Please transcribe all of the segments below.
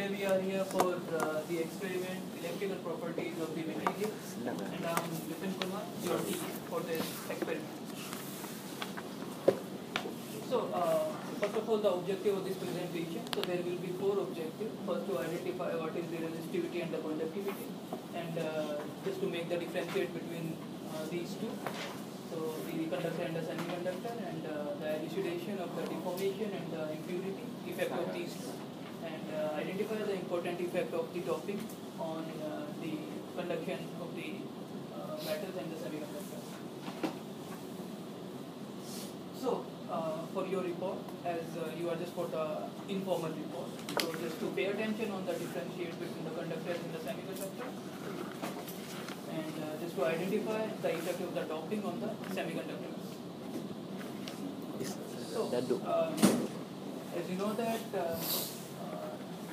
today we are here for the experiment electrical properties of the material, and I am Vipin Kumar, your teacher for this experiment. So first of all, the objective of this presentation. So there will be 4 objectives. First, to identify what is the resistivity and the conductivity, and just to make the differentiate between these two. So the conductor and the semiconductor, and the elucidation of the deformation and the impurity effect of these two, and identify the important effect of the topic on the conduction of the metals and the semiconductors. So for your report, as you are just for the informal report, so just to pay attention on the differentiate between the conductors and the semiconductors, and just to identify the effect of the doping on the semiconductors. So, as you know that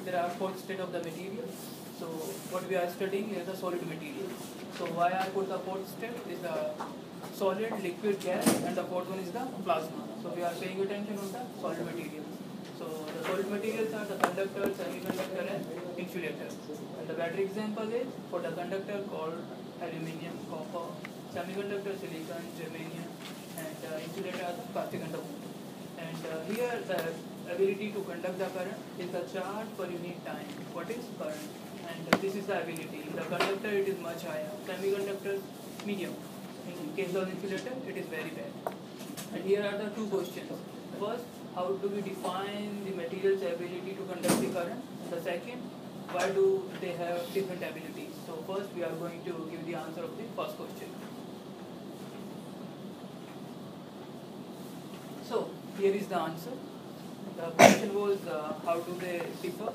there are 4 states of the material. So what we are studying is the solid material. So why I put the 4th state is the solid, liquid, gas, and the 4th one is the plasma. So we are paying attention on the solid materials. So the solid materials are the conductor, semiconductor, and insulator. And the better example is for the conductor called aluminium, copper, semiconductor, silicon, germanium, and insulator are the plastic and the wood. And here the ability to conduct the current is the charge per unit time. What is current? And this is the ability. In the conductor it is much higher. Semiconductor medium. In case of insulator it is very bad. And here are the 2 questions. First, how do we define the material's ability to conduct the current? The second, why do they have different abilities? So first we are going to give the answer of the first question. So here is the answer. The question was how do they differ?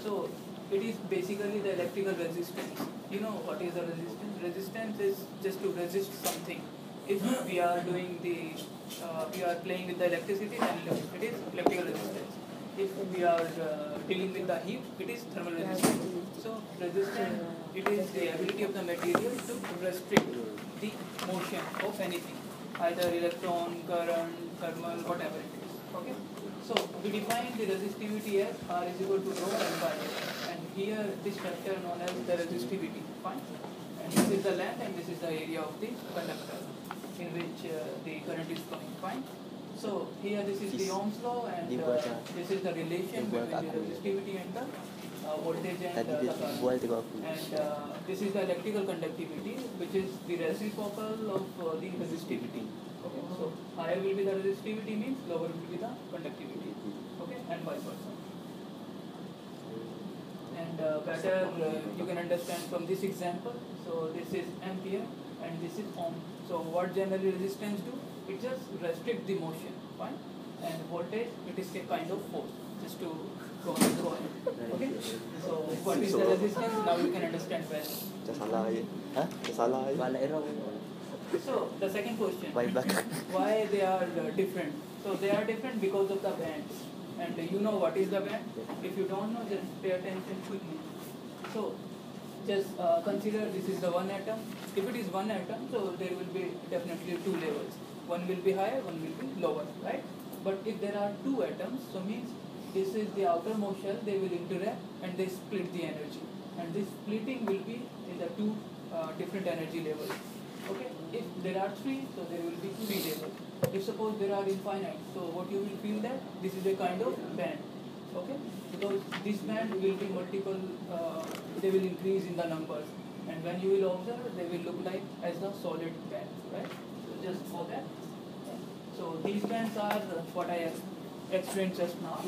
So it is basically the electrical resistance. You know what is the resistance? Resistance is just to resist something. If we are doing the, we are playing with the electricity, then it is electrical resistance. If we are dealing with the heat, it is thermal resistance. So resistance, it is the ability of the material to restrict the motion of anything, either electron, current, thermal, whatever it is. Okay. So we define the resistivity as R is equal to rho L by L, and here this factor known as the resistivity. Fine. And this is the length, and this is the area of the conductor in which the current is flowing. Fine. So here this is the Ohm's law, and this is the relation between the resistivity and the voltage and the current. And this is the electrical conductivity, which is the reciprocal of the resistivity. Okay. So higher will be the resistivity, means lower will be the conductivity. Okay, and vice versa. And better you can understand from this example. So this is ampere and this is ohm. So what generally resistance do? It just restricts the motion. Fine. And voltage, it is a kind of force. Just to go ahead. Okay. So what is the resistance? Now you can understand better. So the second question, why they are different? So they are different because of the bands. And you know what is the band? If you don't know, just pay attention quickly. So just consider this is the one atom. If it is one atom, so there will be definitely 2 levels. One will be higher, one will be lower, right? But if there are 2 atoms, so means this is the outermost shell, they will interact and they split the energy. And this splitting will be in the 2 different energy levels. Okay, if there are 3, so there will be 3 levels. If suppose there are infinite, so what you will feel that this is a kind of band. Okay, because this band will be multiple, they will increase in the numbers, and when you will observe, they will look like as the solid band, right? So just for that. So these bands are what I have explained just now.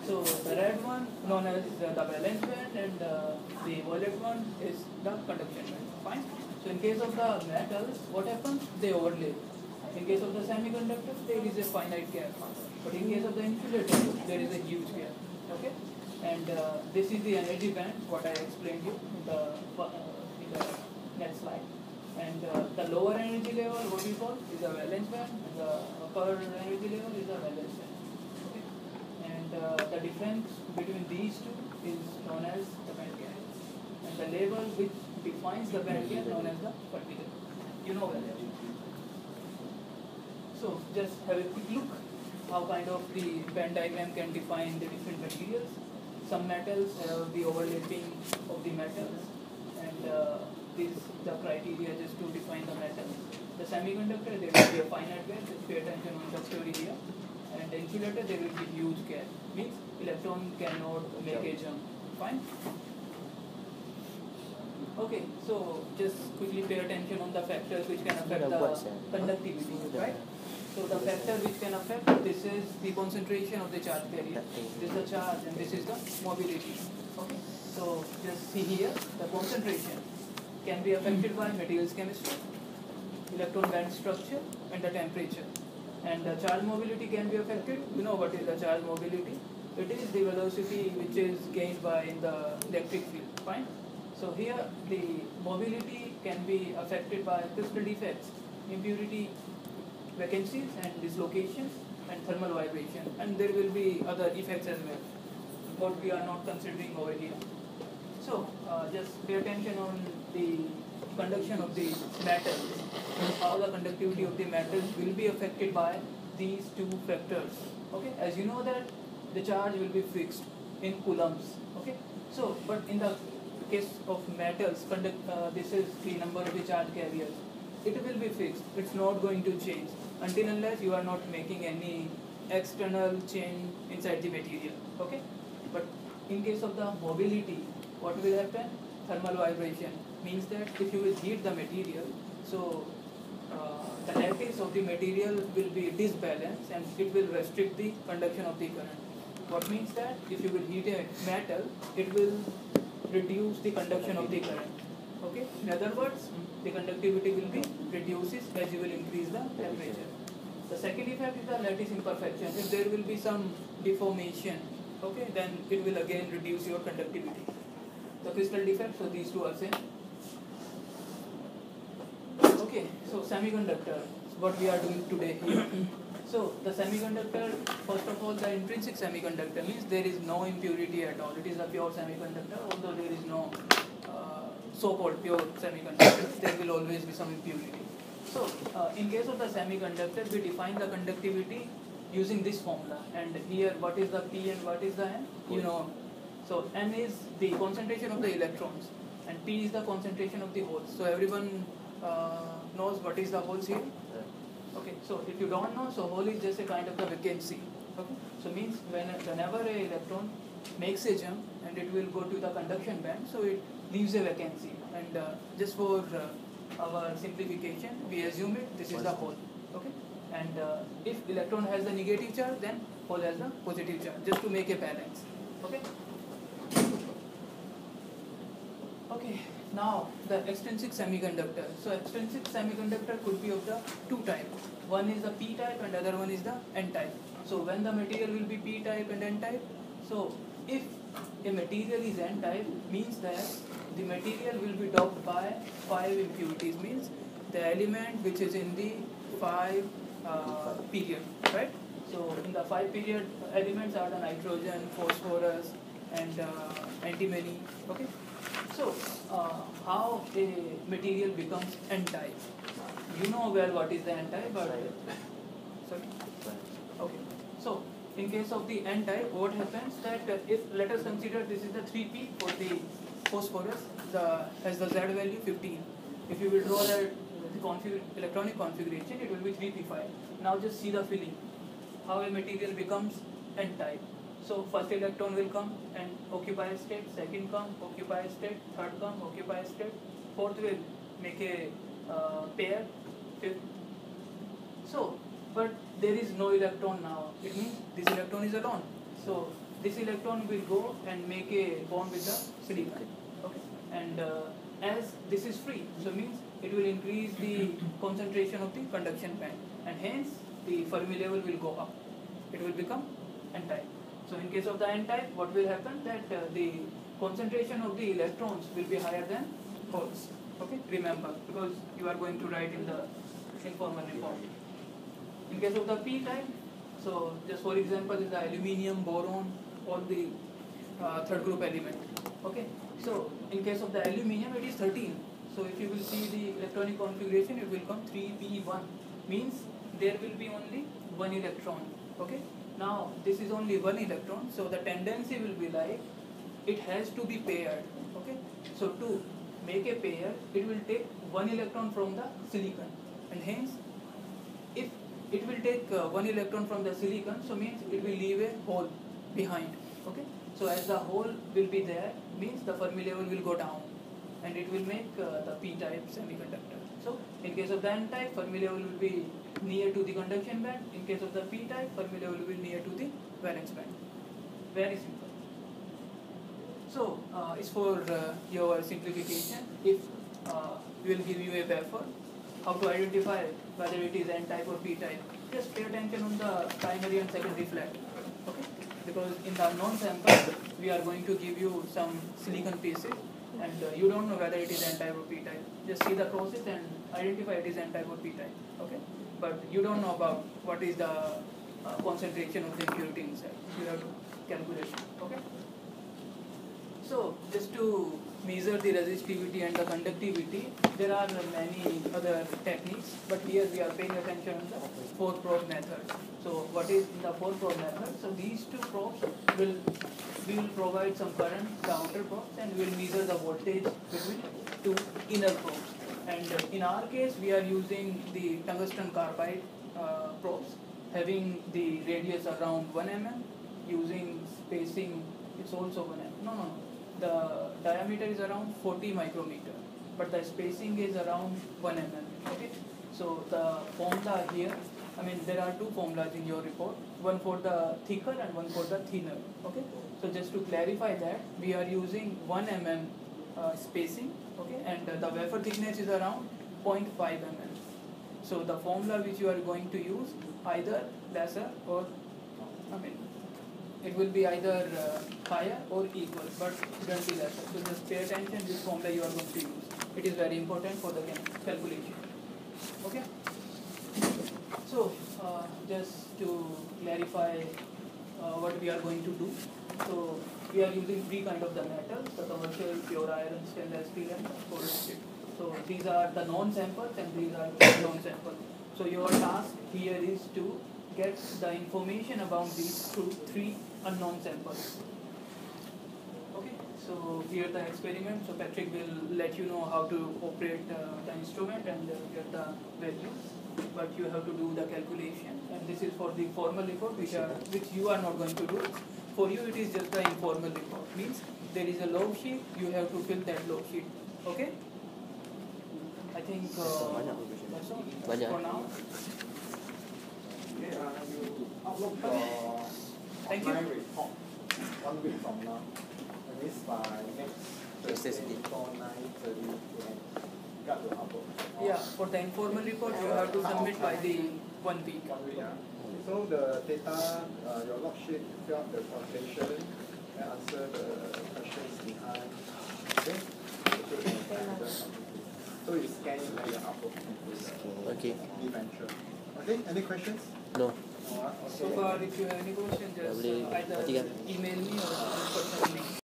So the red one known as the valence band, and the violet one is the conduction band. Fine. So in case of the metals, what happens? They overlap. In case of the semiconductors, there is a finite gap. But in case of the insulator, there is a huge gap. Okay? And this is the energy band, what I explained you in the next slide. And the lower energy level, what we call, is the valence band, and the upper energy level is the valence band. Okay? And the difference between these two is known as the band gap. And the level which defines the band gap known as the particle. You know that. So just have a quick look how kind of the band diagram can define the different materials. some metals have the overlapping of the metals, and this is the criteria just to define the metal. The semiconductor, there will be a finite gap, just pay attention on the theory here. And the insulator, there will be huge gap, means electron cannot make a jump. Fine? Okay, so just quickly pay attention on the factors which can affect the conductivity, right? So the factor which can affect, this is the concentration of the charge carrier, this is the charge and this is the mobility. Okay, so just see here, the concentration can be affected by materials chemistry, electron band structure and the temperature. And the charge mobility can be affected, you know what is the charge mobility? It is the velocity which is gained by in the electric field, fine? So here the mobility can be affected by crystal defects, impurity, vacancies and dislocations and thermal vibration, and there will be other effects as well, what we are not considering over here. So just pay attention on the conduction of the metals, how the conductivity of the metals will be affected by these two factors. Okay, as you know that the charge will be fixed in coulombs. Okay, so but in the case of metals, this is the number of the charge carriers. It will be fixed. It's not going to change until unless you are not making any external change inside the material. Okay, but in case of the mobility, what will happen? Thermal vibration means that if you will heat the material, so the lattice of the material will be disbalanced and it will restrict the conduction of the current. What means that if you will heat a metal, it will reduce the conduction of the current. Okay. In other words, the conductivity will be reduces as you will increase the temperature. The second effect is the lattice imperfection. If there will be some deformation, okay, then it will again reduce your conductivity. The crystal defect, so these two are same. Okay, so semiconductor, what we are doing today here. So the semiconductor, first of all, the intrinsic semiconductor means there is no impurity at all. It is a pure semiconductor, although there is no so-called pure semiconductor, there will always be some impurity. So in case of the semiconductor, we define the conductivity using this formula. And here, what is the P and what is the N? You know. So N is the concentration of the electrons, and P is the concentration of the holes. So everyone knows what is the holes here. Okay, so if you don't know, so hole is just a kind of the vacancy. Okay, so means whenever a electron makes a jump and it will go to the conduction band, so it leaves a vacancy. And just for our simplification, we assume it this is the hole. Okay, and if electron has the negative charge, then hole has the positive charge, just to make a balance. Okay. Okay. Now the extrinsic semiconductor. So extrinsic semiconductor could be of the two types. One is the P type and other one is the N type. So when the material will be P type and N type, so if a material is N type, means that the material will be doped by 5 impurities, means the element which is in the 5 period, right? So in the 5 period elements are the nitrogen, phosphorus and antimony. Okay. So how a material becomes N type? You know well what is the N type, but sorry. Okay. So in case of the N type, what happens that if let us consider this is the 3p for the phosphorus, has the Z value 15. If you will draw the electronic configuration, it will be 3p5. Now just see the filling. How a material becomes N type. So first electron will come and occupy a state, second come, occupy a state, third come, occupy a state, fourth will make a pair, fifth. So, but there is no electron now. It means this electron is alone. So this electron will go and make a bond with the silicon. Okay. And as this is free, so means it will increase the concentration of the conduction band, and hence the Fermi level will go up. It will become N type. So in case of the N type, what will happen that the concentration of the electrons will be higher than holes. Okay, remember, because you are going to write in the informal report. In case of the P type, so just for example is the aluminium, boron, all the third group element. Okay, so in case of the aluminium, it is 13. So if you will see the electronic configuration, it will come 3p1, means there will be only one electron. Okay. Now this is only one electron, so the tendency will be like it has to be paired. Okay, so to make a pair, it will take one electron from the silicon, and hence, if it will take one electron from the silicon, so means it will leave a hole behind. Okay, so as the hole will be there, means the Fermi level will go down, and it will make the p-type semiconductor. So in case of the n-type, Fermi level will be near to the conduction band. In case of the p-type, Fermi level will be near to the valence band. Very simple. So it's for your simplification. If we will give you a wafer, how to identify whether it is n-type or p-type, just pay attention on the primary and secondary flat. Okay, because in the unknown sample we are going to give you some silicon pieces, and you don't know whether it is n-type or p-type. Just see the process and identify it is n-type or p-type. Okay, but you don't know about what is the concentration of the impurity inside. You have to calculate it. Okay. So just to measure the resistivity and the conductivity, there are many other techniques, but here we are paying attention on the 4-probe method. So what is the 4-probe method? So these two probes we will provide some current, the outer probes, and we will measure the voltage between two inner probes. And in our case, we are using the tungsten carbide probes, having the radius around 1 mm, using spacing, it's also 1 mm. No. The diameter is around 40 micrometer, but the spacing is around 1 mm. Okay. So the formula here, I mean there are two formulas in your report, one for the thicker and one for the thinner. Okay. So just to clarify that, we are using 1 mm spacing. Okay, and the wafer thickness is around 0.5 mm. So the formula which you are going to use, either lesser or, I mean, it will be either higher or equal, but shouldn't be lesser. So just pay attention this formula you are going to use. It is very important for the calculation. Okay. So just to clarify what we are going to do. So we are using three kind of the metals: the commercial, pure iron, stainless steel, and solid steel. So these are the non-samples and these are the non-samples. So your task here is to get the information about these three unknown samples. Okay, so here the experiment. So Patrick will let you know how to operate the instrument and get the values, but you have to do the calculation. And this is for the formal report, which you are not going to do. For you, it is just the informal report. Means there is a log sheet. You have to fill that log sheet. Okay. I think that's all for now. Okay, you upload your Thank you. report 1 week from now. That means by next Thursday, 9:30 a.m. Got to upload. Yeah, for the informal report, you have to submit by the 1 week. 1 week, yeah. So the data, your log sheet, fill out the calculation and answer the questions behind. Okay? So you scan it and you upload to Okay. the venture. Okay, any questions? No. No, okay. So far, if you have any questions, just either email me or personally.